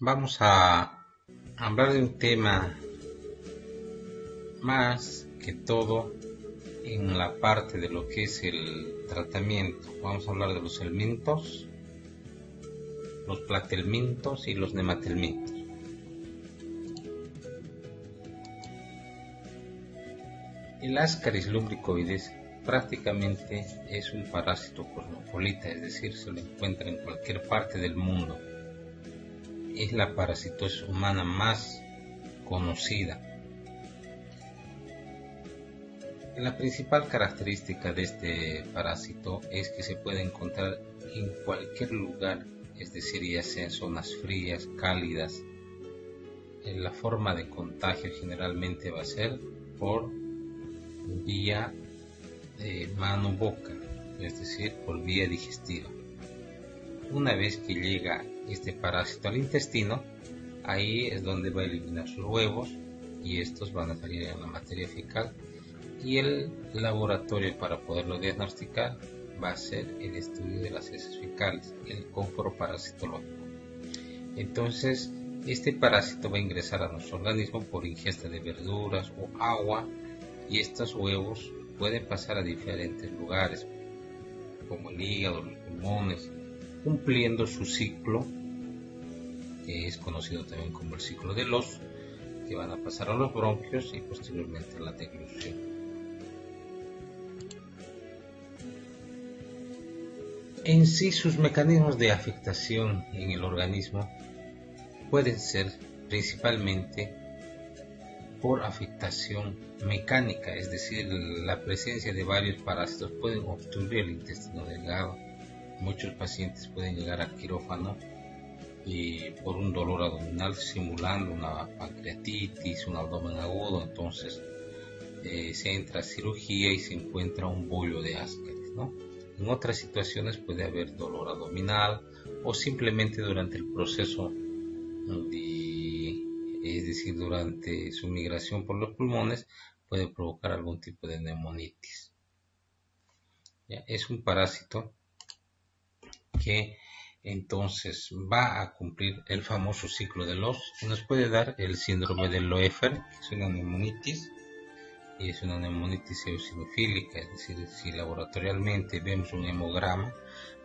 Vamos a hablar de un tema más que todo en la parte de lo que es el tratamiento. Vamos a hablar de los helmintos, los platelmintos y los nematelmintos. El Ascaris lumbricoides prácticamente es un parásito cosmopolita, es decir, se lo encuentra en cualquier parte del mundo. Es la parasitosis humana más conocida. La principal característica de este parásito es que se puede encontrar en cualquier lugar, es decir, ya sea en zonas frías, cálidas. La forma de contagio generalmente va a ser por vía mano-boca, es decir, por vía digestiva. Una vez que llega este parásito al intestino, ahí es donde va a eliminar sus huevos y estos van a salir en la materia fecal, y el laboratorio para poderlo diagnosticar va a ser el estudio de las heces fecales, el cóforo parasitológico. Entonces, este parásito va a ingresar a nuestro organismo por ingesta de verduras o agua, y estos huevos pueden pasar a diferentes lugares, como el hígado, los pulmones, cumpliendo su ciclo, que es conocido también como el ciclo del oso, que van a pasar a los bronquios y posteriormente a la deglución. En sí, sus mecanismos de afectación en el organismo pueden ser principalmente por afectación mecánica, es decir, la presencia de varios parásitos pueden obstruir el intestino delgado. Muchos pacientes pueden llegar al quirófano por un dolor abdominal simulando una pancreatitis, un abdomen agudo. Entonces se entra a cirugía y se encuentra un bollo de Ascaris, ¿no? En otras situaciones puede haber dolor abdominal o simplemente durante el proceso es decir, durante su migración por los pulmones puede provocar algún tipo de neumonitis. ¿Ya? Es un parásito que entonces va a cumplir el famoso ciclo del oso y nos puede dar el síndrome del Loeffler, que es una neumonitis, y es una neumonitis eosinofílica, es decir, si laboratorialmente vemos un hemograma,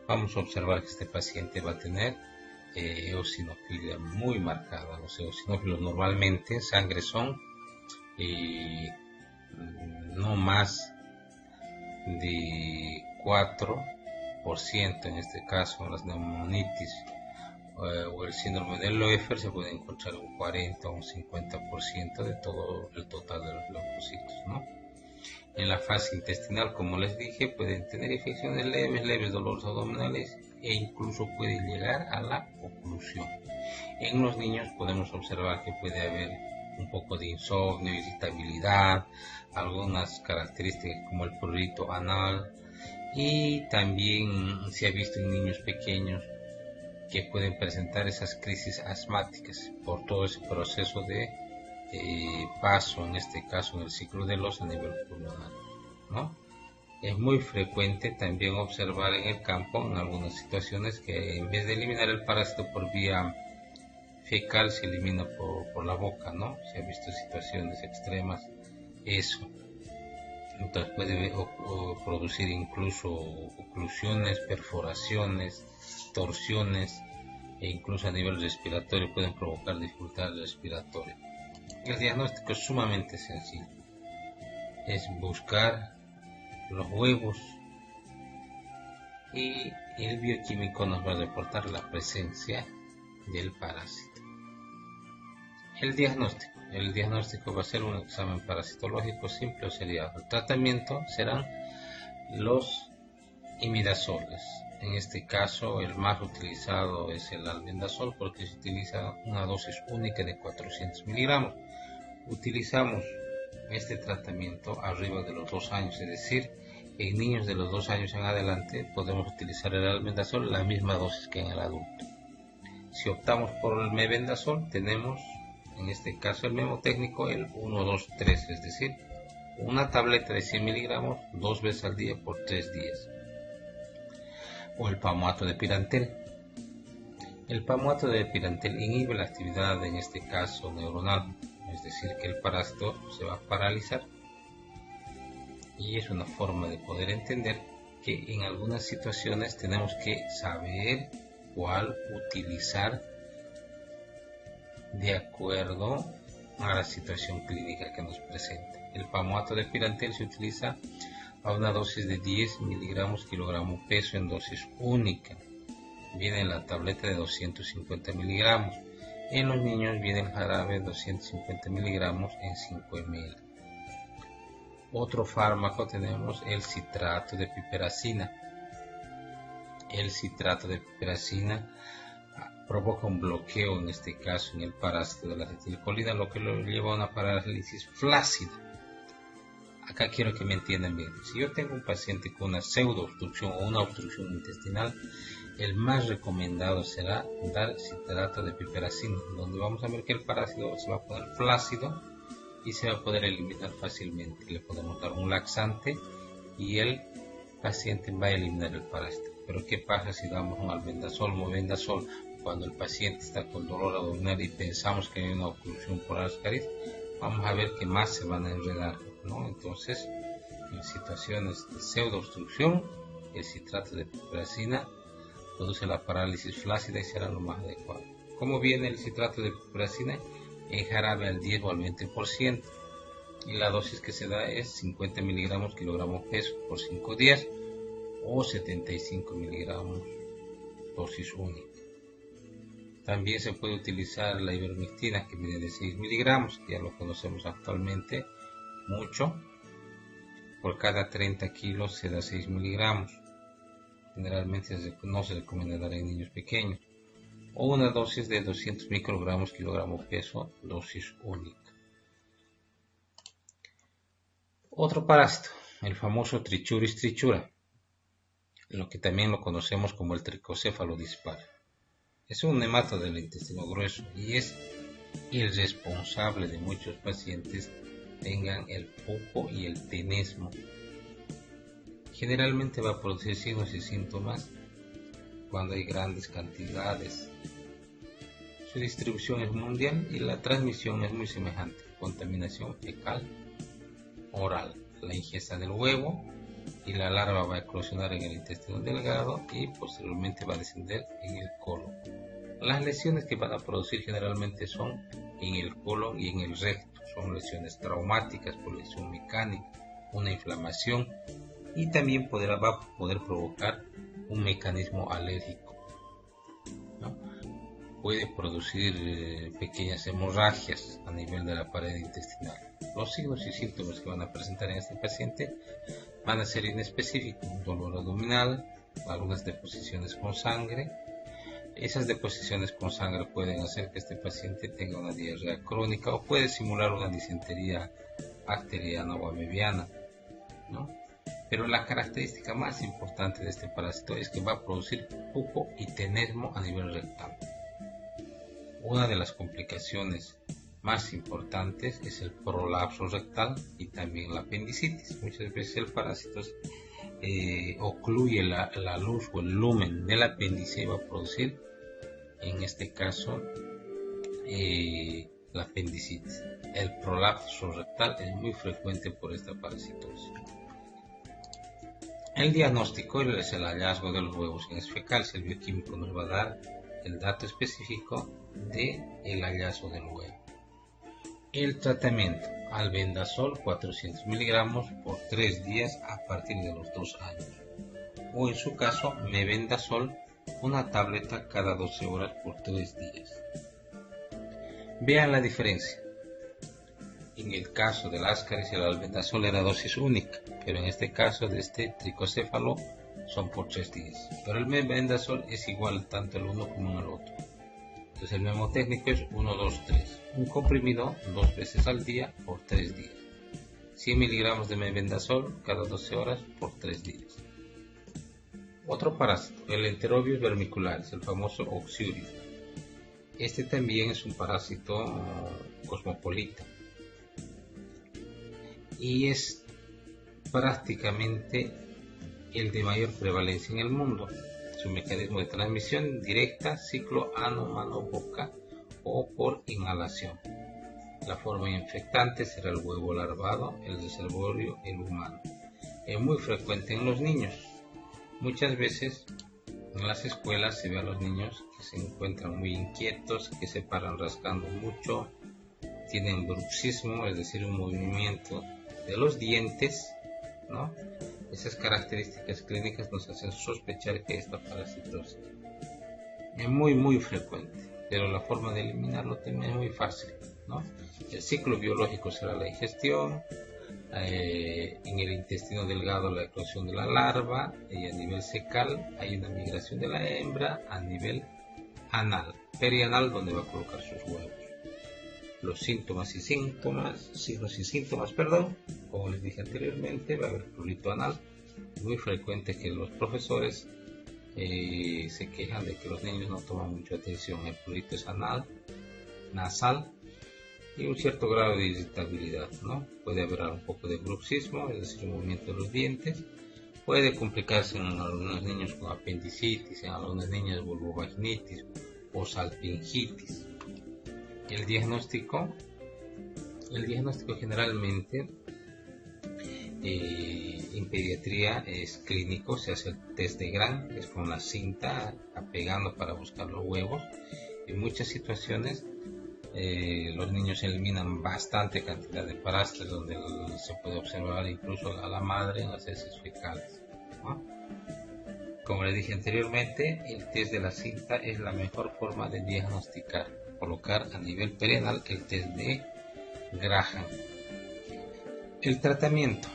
vamos a observar que este paciente va a tener eosinofilia muy marcada. Los eosinófilos normalmente en sangre son no más de 4%, en este caso en las neumonitis o el síndrome del Loeffler se puede encontrar un 40 o un 50% de todo el total de los leucocitos, ¿no? En la fase intestinal, como les dije, pueden tener infecciones leves, dolores abdominales e incluso puede llegar a la oclusión. En los niños podemos observar que puede haber un poco de insomnio, irritabilidad, algunas características como el prurito anal, y también se ha visto en niños pequeños que pueden presentar esas crisis asmáticas por todo ese proceso de paso, en este caso en el ciclo del oso a nivel pulmonar, ¿no? Es muy frecuente también observar en el campo, en algunas situaciones, que en vez de eliminar el parásito por vía fecal, se elimina por la boca, ¿no? Se ha visto situaciones extremas, eso. Entonces puede producir incluso oclusiones, perforaciones, torsiones, e incluso a nivel respiratorio pueden provocar dificultades respiratorias. El diagnóstico es sumamente sencillo. Es buscar los huevos y el bioquímico nos va a reportar la presencia del parásito. El diagnóstico va a ser un examen parasitológico simple o seriado. El tratamiento serán los imidazoles. En este caso el más utilizado es el albendazol porque se utiliza una dosis única de 400 miligramos. Utilizamos este tratamiento arriba de los 2 años, es decir, en niños de los 2 años en adelante podemos utilizar el albendazol la misma dosis que en el adulto. Si optamos por el mebendazol, tenemos en este caso el memotécnico el 1, 2, 3, es decir, una tableta de 100 miligramos 2 veces al día por 3 días. O el palmato de pirantel. El palmato de pirantel inhibe la actividad, en este caso neuronal, es decir, que el parásito se va a paralizar. Y es una forma de poder entender que en algunas situaciones tenemos que saber cuál utilizar de acuerdo a la situación clínica que nos presenta. El palmato de pirantel se utiliza a una dosis de 10 miligramos kilogramo peso en dosis única. Viene en la tableta de 250 miligramos. En los niños viene el jarabe de 250 miligramos en 5 ml. Otro fármaco tenemos el citrato de piperacina. El citrato de piperacina provoca un bloqueo, en este caso en el parásito de la acetilcolina, lo que lo lleva a una parálisis flácida. Acá quiero que me entiendan bien. Si yo tengo un paciente con una pseudoobstrucción o una obstrucción intestinal, el más recomendado será dar citrato de piperacina, donde vamos a ver que el parásito se va a poner flácido y se va a poder eliminar fácilmente. Le podemos dar un laxante y el paciente va a eliminar el parásito. Pero ¿qué pasa si damos un albendazol, mebendazol, cuando el paciente está con dolor abdominal y pensamos que hay una oclusión por Ascaris? Vamos a ver que más se van a enredar, ¿no? Entonces, en situaciones de pseudoobstrucción, el citrato de piperacina produce la parálisis flácida y será lo más adecuado. ¿Cómo viene el citrato de piperacina? En jarabe al 10 o al 20%, y la dosis que se da es 50 miligramos kilogramo peso por 5 días o 75 miligramos dosis única. También se puede utilizar la ivermectina, que viene de 6 miligramos, que ya lo conocemos actualmente mucho. Por cada 30 kilos se da 6 miligramos. Generalmente no se recomienda dar en niños pequeños. O una dosis de 200 microgramos kilogramo peso, dosis única. Otro parásito, el famoso Trichuris trichura, lo que también lo conocemos como el tricocéfalo dispar. Es un nematodo del intestino grueso y es el responsable de muchos pacientes tengan el pupo y el tenesmo. Generalmente va a producir signos y síntomas cuando hay grandes cantidades. Su distribución es mundial y la transmisión es muy semejante: contaminación fecal, oral, la ingesta del huevo, y la larva va a eclosionar en el intestino delgado y posteriormente va a descender en el colon. Las lesiones que van a producir generalmente son en el colon y en el recto. Son lesiones traumáticas por lesión mecánica, una inflamación, y también va a poder provocar un mecanismo alérgico, ¿no? Puede producir pequeñas hemorragias a nivel de la pared intestinal. Los signos y síntomas que van a presentar en este paciente van a ser inespecíficos: dolor abdominal, algunas deposiciones con sangre. Esas deposiciones con sangre pueden hacer que este paciente tenga una diarrea crónica o puede simular una disentería bacteriana o amebiana, ¿no? Pero la característica más importante de este parásito es que va a producir pupo y tenesmo a nivel rectal. Una de las complicaciones más importantes es el prolapso rectal y también la apendicitis. Muchas veces el parásito ocluye la luz o el lumen del apéndice y va a producir, en este caso, la apendicitis. El prolapso rectal es muy frecuente por esta parasitosis. El diagnóstico es el hallazgo de los huevos en heces fecales. El bioquímico nos va a dar el dato específico del hallazgo del huevo. El tratamiento: albendazol 400 miligramos por 3 días a partir de los 2 años, o en su caso mebendazol, una tableta cada 12 horas por 3 días. Vean la diferencia. En el caso del Ascaris, el albendazol era dosis única, pero en este caso de este tricocéfalo son por 3 días. Pero el mebendazol es igual tanto el uno como en el otro. Entonces el mnemotécnico es 1, 2, 3. Un comprimido 2 veces al día por 3 días. 100 miligramos de mebendazol cada 12 horas por 3 días. Otro parásito, el Enterobius vermicularis, el famoso Oxyuris. Este también es un parásito cosmopolita y es prácticamente el de mayor prevalencia en el mundo. Su mecanismo de transmisión directa, ciclo ano-mano-boca o por inhalación. La forma infectante será el huevo larvado, el reservorio, el humano. Es muy frecuente en los niños. Muchas veces en las escuelas se ve a los niños que se encuentran muy inquietos, que se paran rascando mucho, tienen bruxismo, es decir, un movimiento de los dientes, ¿no? Esas características clínicas nos hacen sospechar que esta parasitosis es muy frecuente, pero la forma de eliminarlo también es muy fácil, ¿no? El ciclo biológico será la ingestión, en el intestino delgado la eclosión de la larva, y a nivel fecal hay una migración de la hembra a nivel anal, perianal, donde va a colocar sus huevos. Los signos y síntomas, como les dije anteriormente, va a haber prurito anal, muy frecuente que los profesores se quejan de que los niños no toman mucha atención. El prurito es anal, nasal, y un cierto grado de irritabilidad, ¿no? Puede haber un poco de bruxismo, es decir, un movimiento de los dientes. Puede complicarse en algunos niños con apendicitis, en algunas niñas vulvovaginitis o salpingitis. El diagnóstico generalmente en pediatría es clínico, se hace el test de Gram, es con la cinta apegando para buscar los huevos. En muchas situaciones los niños eliminan bastante cantidad de parásitos, donde se puede observar incluso a la madre en las heces fecales, ¿no? Como les dije anteriormente, el test de la cinta es la mejor forma de diagnosticar, colocar a nivel perianal el test de Graham. El tratamiento: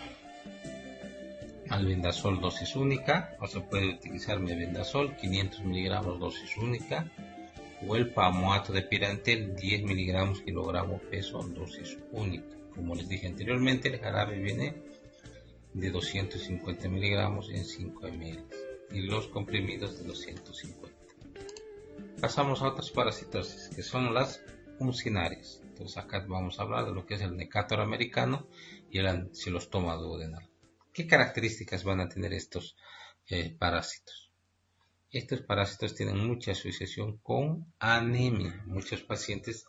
albendazol dosis única, o se puede utilizar mebendazol 500 miligramos dosis única, o el palmoato de pirantel 10 miligramos kilogramo peso dosis única. Como les dije anteriormente, el jarabe viene de 250 miligramos en 5 ml y los comprimidos de 250. Pasamos a otras parasitosis, que son las funcionarias. Entonces acá vamos a hablar de lo que es el Necator americano y el Ancylostoma duodenal. ¿Qué características van a tener estos parásitos? Estos parásitos tienen mucha asociación con anemia. Muchos pacientes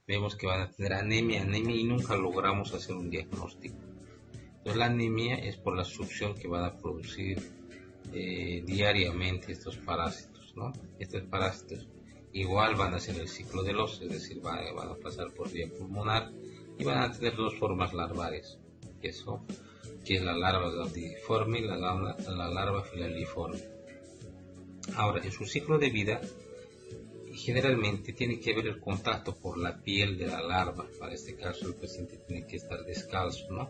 vemos que van a tener anemia y nunca logramos hacer un diagnóstico. Entonces la anemia es por la succión que van a producir diariamente estos parásitos, ¿no? Estos parásitos igual van a hacer el ciclo del oso, es decir, van a pasar por vía pulmonar y van a tener dos formas larvares, que es la larva gaudiforme y la larva filaliforme. Ahora, en su ciclo de vida, generalmente tiene que haber el contacto por la piel de la larva. Para este caso, el paciente tiene que estar descalzo, ¿no?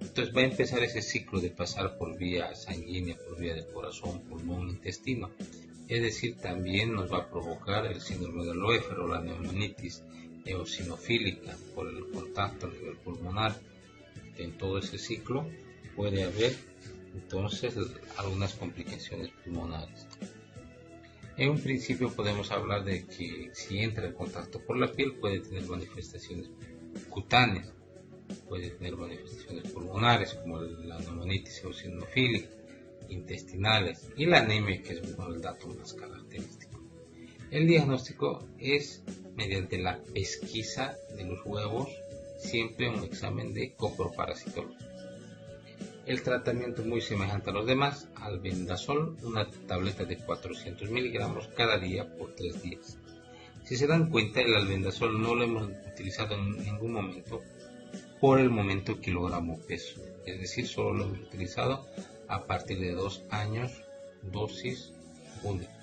Entonces va a empezar ese ciclo de pasar por vía sanguínea, por vía del corazón, pulmón, intestino. Es decir, también nos va a provocar el síndrome del Loeffler o la neumonitis eosinofílica por el contacto a nivel pulmonar. En todo ese ciclo puede haber entonces algunas complicaciones pulmonares. En un principio podemos hablar de que si entra en contacto por la piel puede tener manifestaciones cutáneas, puede tener manifestaciones pulmonares como la neumonitis eosinofílica, intestinales y la anemia, que es el dato más característico. El diagnóstico es mediante la pesquisa de los huevos, siempre un examen de coproparasitología. El tratamiento muy semejante a los demás: albendazol, una tableta de 400 miligramos cada día por 3 días. Si se dan cuenta, el albendazol no lo hemos utilizado en ningún momento por el momento kilogramo peso, es decir, solo lo hemos utilizado a partir de 2 años, dosis única.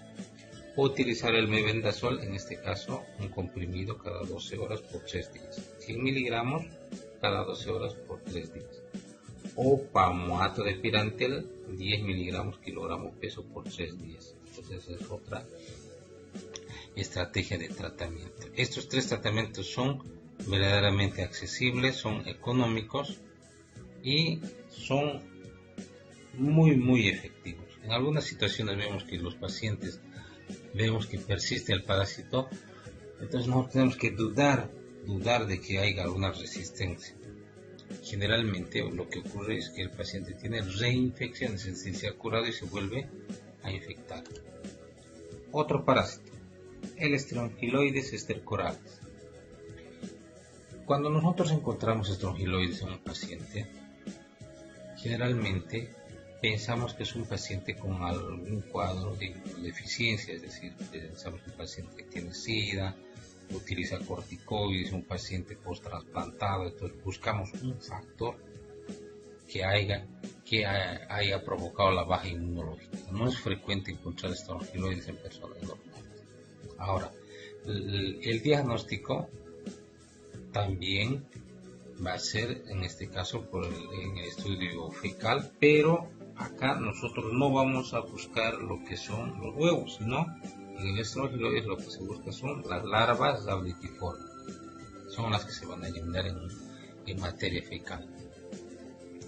O utilizar el mebendazol, en este caso un comprimido cada 12 horas por 3 días, 100 miligramos cada 12 horas por 3 días. O palmoato de pirantel 10 miligramos kilogramo peso por 3 días. Entonces esa es otra estrategia de tratamiento. Estos 3 tratamientos son verdaderamente accesibles, son económicos y son muy efectivos. En algunas situaciones vemos que los pacientes que persiste el parásito, entonces no tenemos que dudar de que haya alguna resistencia. Generalmente lo que ocurre es que el paciente tiene reinfecciones, es decir, se ha curado y se vuelve a infectar. Otro parásito, el Strongyloides stercoralis. Cuando nosotros encontramos Strongyloides en un paciente, generalmente pensamos que es un paciente con algún cuadro de deficiencia, es decir, pensamos que el paciente tiene SIDA, utiliza corticoides, un paciente post-trasplantado, entonces buscamos un factor que haya provocado la baja inmunológica. No es frecuente encontrar Strongyloides en personas normales. Ahora, el diagnóstico también va a ser, en este caso, en el estudio fecal, pero acá nosotros no vamos a buscar lo que son los huevos, sino en el Strongyloides lo que se busca son las larvas rablitiformes, son las que se van a eliminar en materia fecal.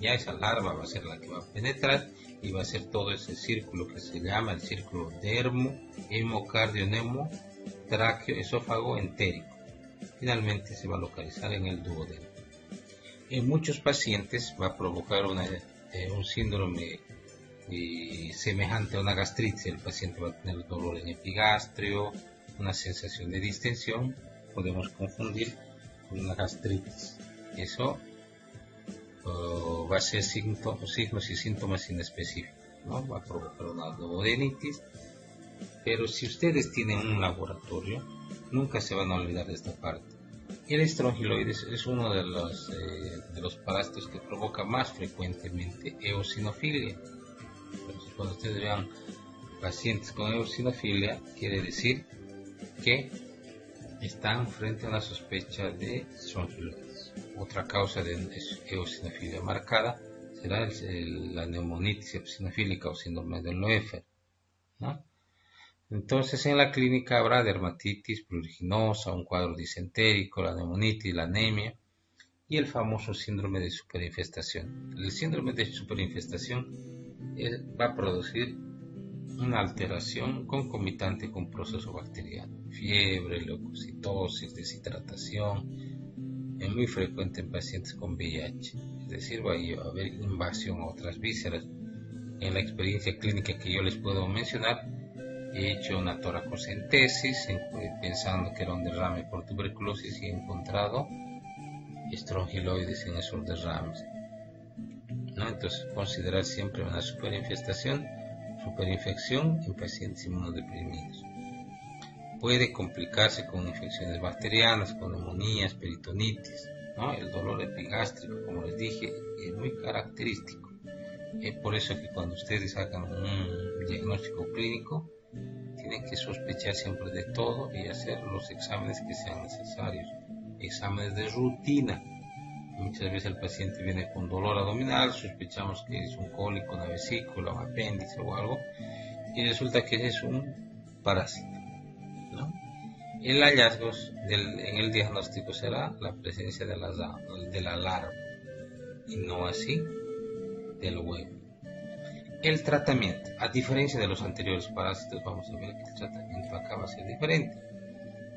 Ya esa larva va a ser la que va a penetrar y va a ser todo ese círculo que se llama el círculo dermo, hemocardio, nemo, tráqueo, esófago, entérico. Finalmente se va a localizar en el duodeno. En muchos pacientes va a provocar un síndrome semejante a una gastritis. El paciente va a tener dolor en epigastrio, una sensación de distensión. Podemos confundir con una gastritis. Eso va a ser signos y síntomas inespecíficos, ¿no? Va a provocar una duodenitis. Pero si ustedes tienen un laboratorio, nunca se van a olvidar de esta parte. El Strongyloides es uno de los parásitos que provoca más frecuentemente eosinofilia. Entonces, cuando ustedes vean pacientes con eosinofilia, quiere decir que están frente a una sospecha de Strongyloides. Otra causa de eosinofilia marcada será la neumonitis eosinofílica o síndrome de Loeffler, ¿no? Entonces en la clínica habrá dermatitis pruriginosa, un cuadro disentérico, la neumonitis, la anemia y el famoso síndrome de superinfestación. El síndrome de superinfestación va a producir una alteración concomitante con proceso bacteriano, fiebre, leucocitosis, deshidratación, es muy frecuente en pacientes con VIH, es decir, va a haber invasión a otras vísceras. En la experiencia clínica que yo les puedo mencionar, he hecho una toracocentesis pensando que era un derrame por tuberculosis y he encontrado Strongyloides en esos derrames, ¿no? Entonces considerar siempre una superinfestación, superinfección en pacientes inmunodeprimidos. Puede complicarse con infecciones bacterianas, con neumonías, peritonitis, ¿no? El dolor epigástrico, como les dije, es muy característico. Es por eso que cuando ustedes hagan un diagnóstico clínico, tienen que sospechar siempre de todo y hacer los exámenes que sean necesarios. Exámenes de rutina. Muchas veces el paciente viene con dolor abdominal, sospechamos que es un cólico, una vesícula, un apéndice o algo, y resulta que es un parásito, ¿no? El hallazgo en el diagnóstico será la presencia de la larva y no así del huevo. El tratamiento, a diferencia de los anteriores parásitos, vamos a ver que el tratamiento acá va a ser diferente.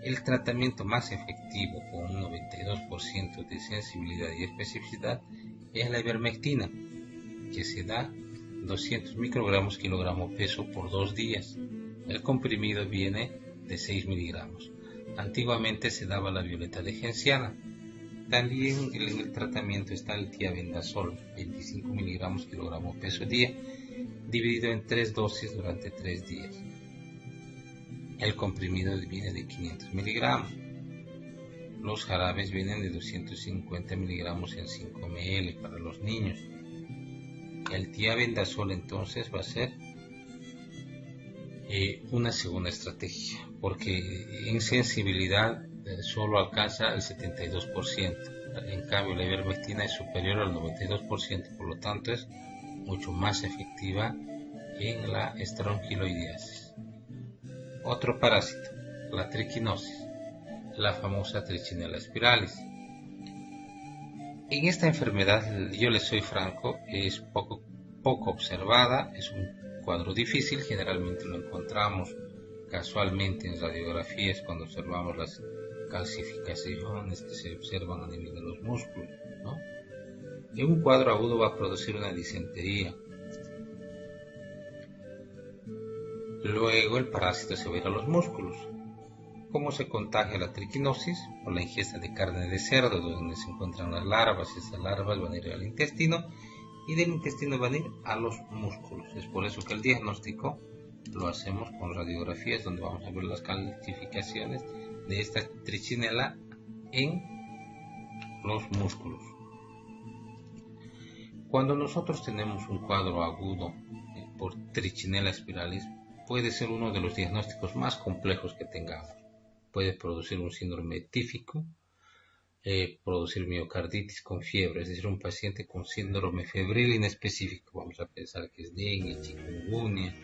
El tratamiento más efectivo, con un 92% de sensibilidad y especificidad, es la ivermectina, que se da 200 microgramos kilogramo peso por 2 días. El comprimido viene de 6 miligramos. Antiguamente se daba la violeta de genciana. También en el tratamiento está el tiabendazol, 25 miligramos kilogramo peso día, dividido en 3 dosis durante 3 días. El comprimido viene de 500 miligramos. Los jarabes vienen de 250 miligramos en 5 ml para los niños. El tiabendazol entonces va a ser una segunda estrategia, porque en sensibilidad solo alcanza el 72%. En cambio la ivermectina es superior al 92%, por lo tanto es mucho más efectiva en la strongyloidiasis. Otro parásito, la triquinosis, la famosa Trichinella spiralis. En esta enfermedad, yo les soy franco, es poco observada, es un cuadro difícil, generalmente lo encontramos casualmente en radiografías cuando observamos las calcificaciones que se observan a nivel de los músculos, ¿no? En un cuadro agudo va a producir una disentería. Luego el parásito se va a ir a los músculos. ¿Cómo se contagia la triquinosis? Por la ingesta de carne de cerdo, donde se encuentran las larvas, y esas larvas van a ir al intestino, y del intestino van a ir a los músculos. Es por eso que el diagnóstico lo hacemos con radiografías, donde vamos a ver las calcificaciones de esta trichinela en los músculos. Cuando nosotros tenemos un cuadro agudo por trichinela spiralis, puede ser uno de los diagnósticos más complejos que tengamos. Puede producir un síndrome tífico, producir miocarditis con fiebre, es decir, un paciente con síndrome febril inespecífico. Vamos a pensar que es dengue, chikungunya,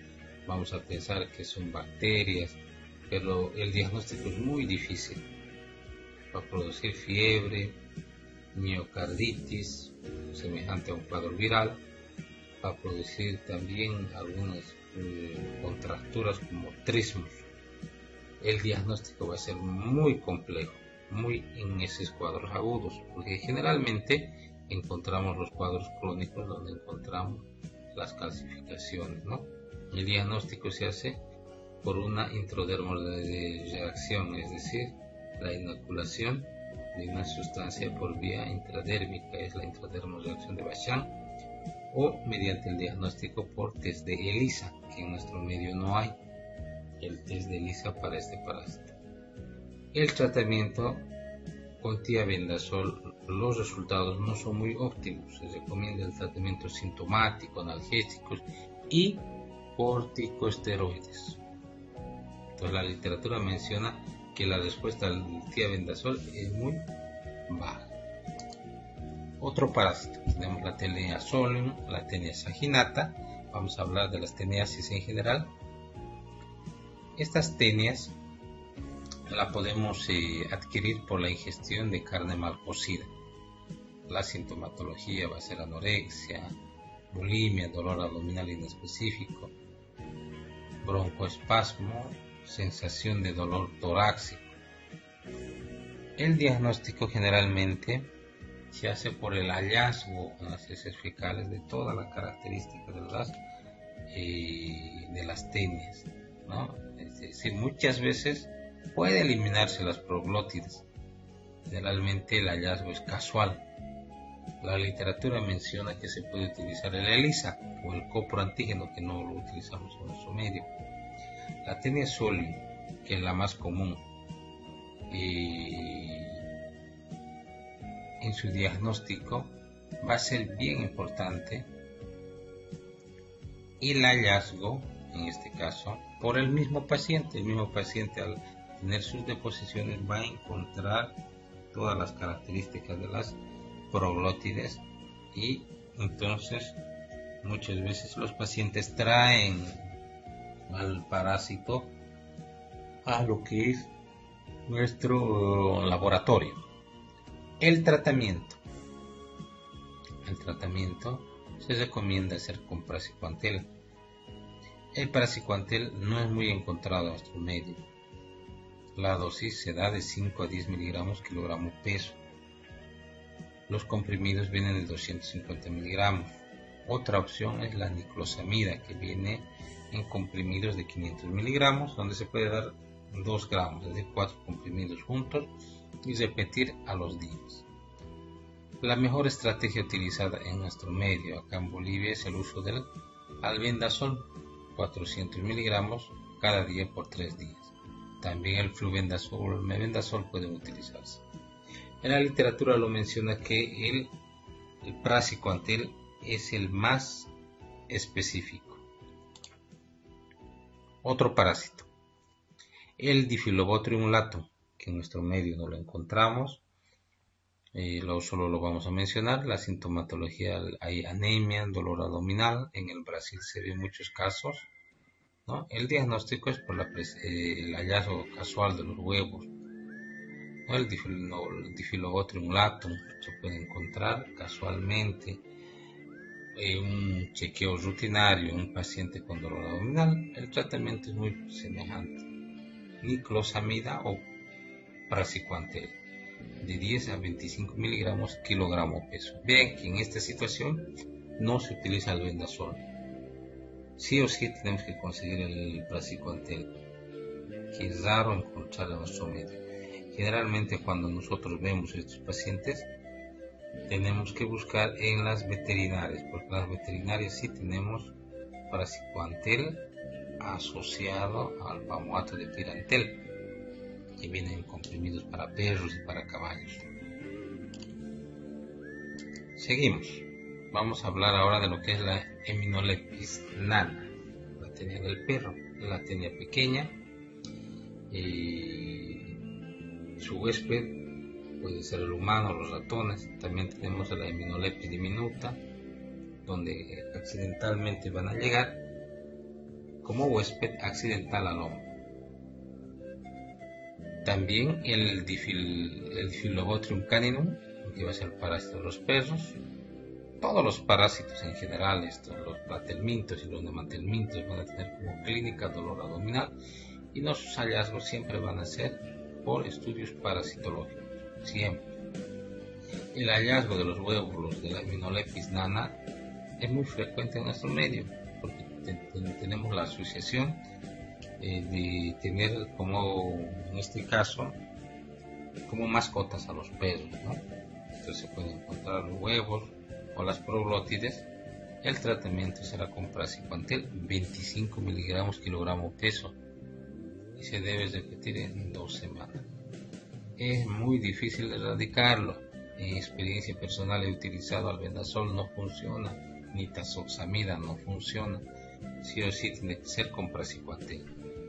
vamos a pensar que son bacterias, pero el diagnóstico es muy difícil. Va a producir fiebre, miocarditis, semejante a un cuadro viral, va a producir también algunas contracturas como trismos. El diagnóstico va a ser muy complejo, muy en esos cuadros agudos, porque generalmente encontramos los cuadros crónicos donde encontramos las calcificaciones, ¿no? El diagnóstico se hace por una intradermal de reacción, es decir, la inoculación de una sustancia por vía intradérmica, es la intradermal reacción de Bachan, o mediante el diagnóstico por test de ELISA, que en nuestro medio no hay el test de ELISA para este parásito. El tratamiento con tiabendazol, los resultados no son muy óptimos. Se recomienda el tratamiento sintomático, analgésicos y corticosteroides. Entonces la literatura menciona que la respuesta al tiabendazol es muy baja. Otro parásito, tenemos la Taenia solium, la Taenia saginata. Vamos a hablar de las teniasis en general. Estas tenias la podemos adquirir por la ingestión de carne mal cocida. La sintomatología va a ser anorexia, bulimia, dolor abdominal inespecífico, broncoespasmo, sensación de dolor torácico. El diagnóstico generalmente se hace por el hallazgo en las heces fecales de todas las características de las tenias, ¿no? Es decir, muchas veces puede eliminarse las proglótidas. Generalmente el hallazgo es casual. La literatura menciona que se puede utilizar el ELISA o el coproantígeno, que no lo utilizamos en nuestro medio. La Taenia solium, que es la más común, en su diagnóstico va a ser bien importante el hallazgo, en este caso, por el mismo paciente. El mismo paciente, al tener sus deposiciones, va a encontrar todas las características de las proglótides, y entonces muchas veces los pacientes traen al parásito a lo que es nuestro laboratorio. El tratamiento se recomienda hacer con praziquantel. El praziquantel no es muy encontrado en nuestro medio. La dosis se da de 5 a 10 miligramos kilogramo peso. Los comprimidos vienen de 250 miligramos. Otra opción es la niclosamida, que viene en comprimidos de 500 miligramos, donde se puede dar 2 gramos, es decir, 4 comprimidos juntos, y repetir a los días. La mejor estrategia utilizada en nuestro medio acá en Bolivia es el uso del albendazol, 400 miligramos cada día por 3 días. También el flubendazol o el mebendazol pueden utilizarse. En la literatura lo menciona que el praziquantel es el más específico. Otro parásito, el Diphyllobothrium latum, que en nuestro medio no lo encontramos. Solo lo vamos a mencionar. La sintomatología, hay anemia, dolor abdominal. En el Brasil se ven muchos casos, ¿no? El diagnóstico es por el hallazgo casual de los huevos, ¿no? El Diphyllobothrium latum se puede encontrar casualmente en un chequeo rutinario en un paciente con dolor abdominal. El tratamiento es muy semejante: niclosamida o praziquantel, de 10 a 25 miligramos kilogramo peso. Vean que en esta situación no se utiliza albendazol. sí o sí tenemos que conseguir el praziquantel, que es raro encontrar en nuestro medio. Generalmente cuando nosotros vemos a estos pacientes, tenemos que buscar en las veterinarias, porque en las veterinarias sí tenemos praziquantel asociado al palmato de pirantel, que vienen comprimidos para perros y para caballos. Seguimos. Vamos a hablar ahora de lo que es la Heminolepis nana, la tenia del perro, la tenia pequeña. Su huésped puede ser el humano, los ratones. También tenemos a la Heminolepis diminuta, donde accidentalmente van a llegar como huésped accidental al hombre. También el Diffilobotrium caninum, que va a ser el parásito de los perros. Todos los parásitos en general, los platelmintos y los nemantelmintos, van a tener como clínica dolor abdominal, y nuestros hallazgos siempre van a ser por estudios parasitológicos, siempre. El hallazgo de los huevos de la Heminolepis nana es muy frecuente en nuestro medio, porque tenemos la asociación de tener, como en este caso, como mascotas a los perros, ¿no? Entonces se pueden encontrar los huevos o las proglótides. El tratamiento será con praziquantel 25 miligramos kilogramo peso y se debe repetir en 2 semanas. Es muy difícil erradicarlo. En experiencia personal he utilizado albendazol, no funciona, ni tazoxamida, no funciona. Sí o sí tiene que ser con praziquantel.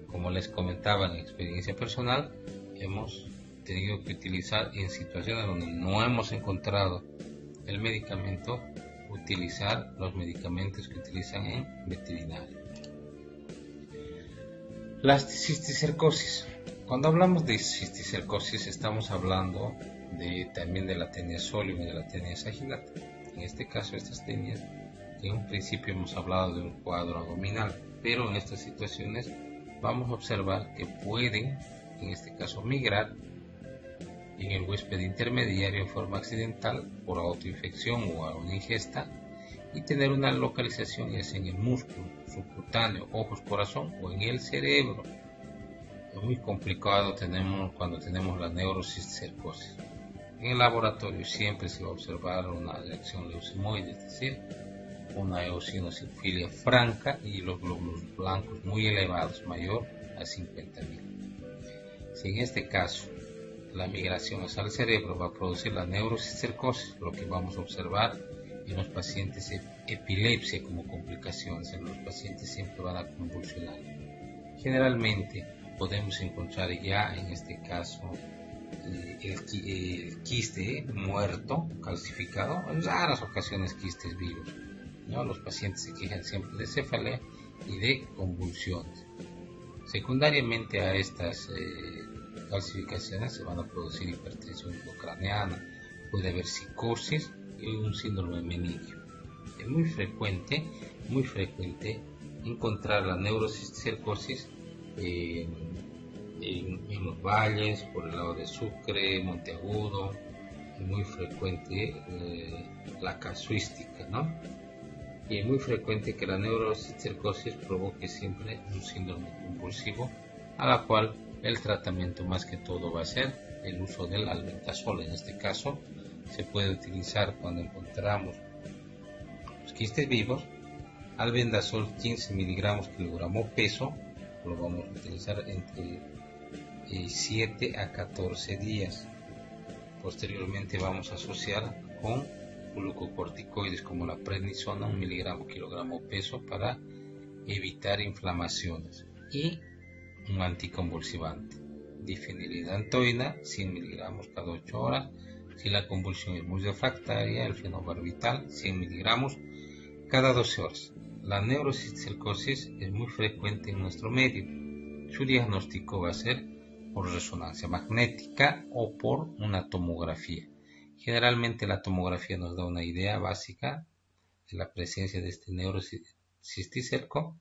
Como les comentaba, en experiencia personal hemos tenido que utilizar en situaciones donde no hemos encontrado el medicamento, utilizar los medicamentos que utilizan en veterinaria. La cisticercosis. Cuando hablamos de cisticercosis estamos hablando también de la tenia solium y de la tenia saginata. En este caso, estas tenias, en un principio hemos hablado de un cuadro abdominal, pero en estas situaciones vamos a observar que pueden, en este caso, migrar en el huésped intermediario en forma accidental por autoinfección o a una ingesta, y tener una localización ya sea en el músculo subcutáneo, ojos, corazón o en el cerebro. Es muy complicado cuando tenemos la neurocisticercosis. En el laboratorio siempre se va a observar una reacción leucemoide, es decir, una eosinosifilia franca y los glóbulos blancos muy elevados, mayor a 50.000. Si en este caso la migración hacia el cerebro va a producir la neurocisticercosis, lo que vamos a observar en los pacientes epilepsia como complicaciones, en los pacientes siempre van a convulsionar. Generalmente podemos encontrar ya en este caso el quiste muerto, calcificado, en raras ocasiones quistes vivos, ¿no? Los pacientes se quejan siempre de cefalea y de convulsiones. Secundariamente a estas calcificaciones se van a producir hipertensión intracraneana, puede haber psicosis y un síndrome meningio. Es muy frecuente encontrar la neurocisticercosis en los valles, por el lado de Sucre, Monteagudo. Es muy frecuente la casuística, ¿no? Y es muy frecuente que la neurocisticercosis provoque siempre un síndrome convulsivo, a la cual el tratamiento más que todo va a ser el uso del albendazol. En este caso se puede utilizar cuando encontramos los quistes vivos, albendazol 15 miligramos kilogramo peso, lo vamos a utilizar entre 7 a 14 días. Posteriormente vamos a asociar con glucocorticoides como la prednisona, 1 miligramo kilogramo peso, para evitar inflamaciones, y un anticonvulsivante, difenilidantoína, 100 miligramos cada 8 horas. Si la convulsión es muy refractaria, el fenobarbital, 100 miligramos cada 12 horas. La neurocisticercosis es muy frecuente en nuestro medio. Su diagnóstico va a ser por resonancia magnética o por una tomografía. Generalmente la tomografía nos da una idea básica de la presencia de este neurocisticerco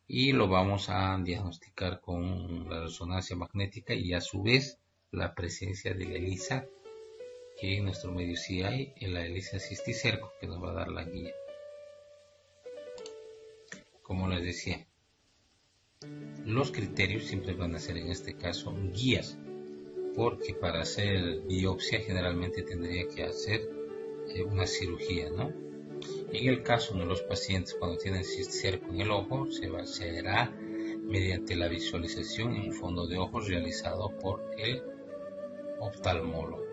y lo vamos a diagnosticar con la resonancia magnética y a su vez la presencia de la ELISA, que en nuestro medio sí hay, en la ELISA cisticerco, que nos va a dar la guía. como les decía, los criterios siempre van a ser en este caso guías, porque para hacer biopsia generalmente tendría que hacer una cirugía, ¿no? En el caso de los pacientes cuando tienen cerco en el ojo, se hará mediante la visualización en un fondo de ojos realizado por el oftalmólogo,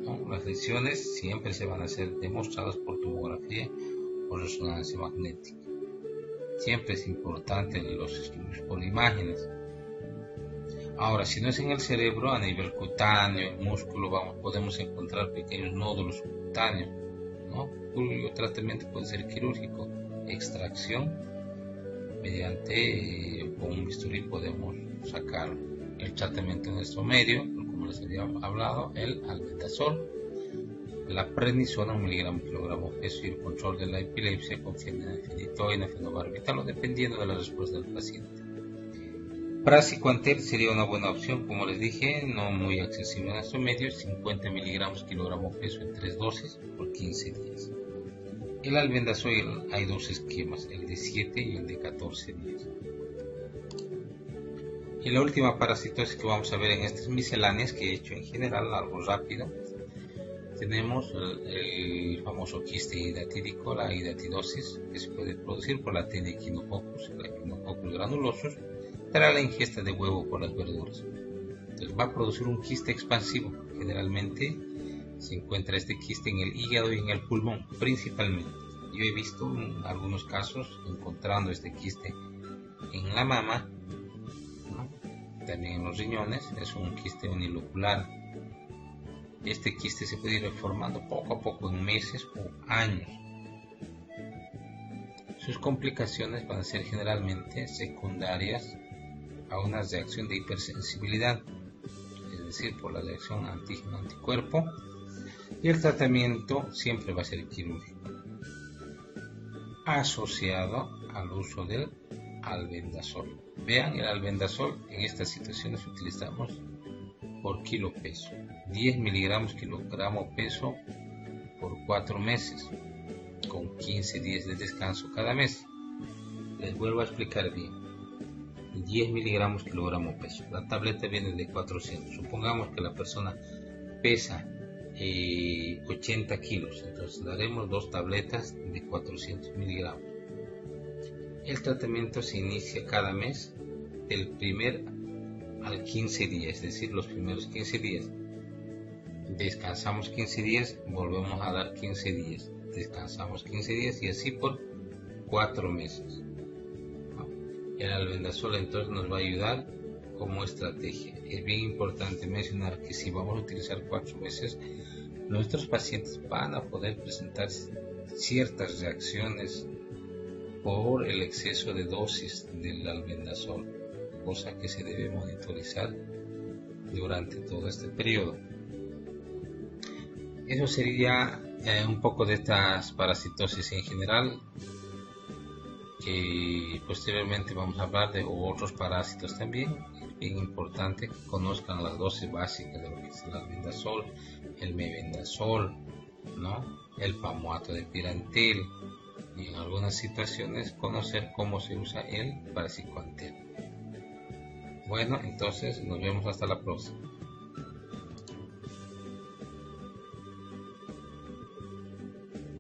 ¿no? Las lesiones siempre se van a ser demostradas por tomografía o resonancia magnética. Siempre es importante los estudios por imágenes. Ahora, si no es en el cerebro, a nivel cutáneo, el músculo, podemos encontrar pequeños nódulos cutáneos, ¿no? Cuyo tratamiento puede ser quirúrgico, extracción, mediante con un bisturí podemos sacarlo. El tratamiento en nuestro medio, como les había hablado, el albendazol, la prednisona, 1 miligramo por kilogramo peso, y el control de la epilepsia con fenitoína, fenobarbital, o dependiendo de la respuesta del paciente. Praziquantel sería una buena opción, como les dije, no muy accesible en nuestro medio, 50 miligramos kilogramo peso en 3 dosis por 15 días. El albendazol hay dos esquemas, el de 7 y el de 14 días. Y la última parasitosis que vamos a ver en estas misceláneas que he hecho en general, algo rápido, tenemos el famoso quiste hidatídico, la hidatidosis, que se puede producir por la T de Echinococcus, el Echinococcus granulosus, tras la ingesta de huevo por las verduras. Entonces va a producir un quiste expansivo. Generalmente se encuentra este quiste en el hígado y en el pulmón principalmente. Yo he visto en algunos casos encontrando este quiste en la mama, ¿no? También en los riñones. Es un quiste unilocular. Este quiste se puede ir formando poco a poco en meses o años. Sus complicaciones van a ser generalmente secundarias a una reacción de hipersensibilidad, es decir, por la reacción antígeno-anticuerpo, y el tratamiento siempre va a ser quirúrgico, asociado al uso del albendazol. Vean, el albendazol en estas situaciones utilizamos por kilo peso, 10 miligramos kilogramo peso por 4 meses, con 15 días de descanso cada mes. Les vuelvo a explicar bien. 10 miligramos kilogramo peso. La tableta viene de 400. Supongamos que la persona pesa 80 kilos. Entonces daremos 2 tabletas de 400 miligramos. El tratamiento se inicia cada mes del primer al 15 días. Es decir, los primeros 15 días. Descansamos 15 días. Volvemos a dar 15 días. Descansamos 15 días y así por 4 meses. El albendazol entonces nos va a ayudar como estrategia. Es bien importante mencionar que si vamos a utilizar 4 meses, nuestros pacientes van a poder presentar ciertas reacciones por el exceso de dosis del albendazol, cosa que se debe monitorizar durante todo este periodo. Eso sería un poco de estas parasitosis en general. Que posteriormente vamos a hablar de otros parásitos también. Es bien importante que conozcan las dosis básicas de lo que es el albendazol, el mebendazol, ¿no? El pamoato de pirantel, y en algunas situaciones conocer cómo se usa el praziquantel. Bueno, entonces nos vemos hasta la próxima.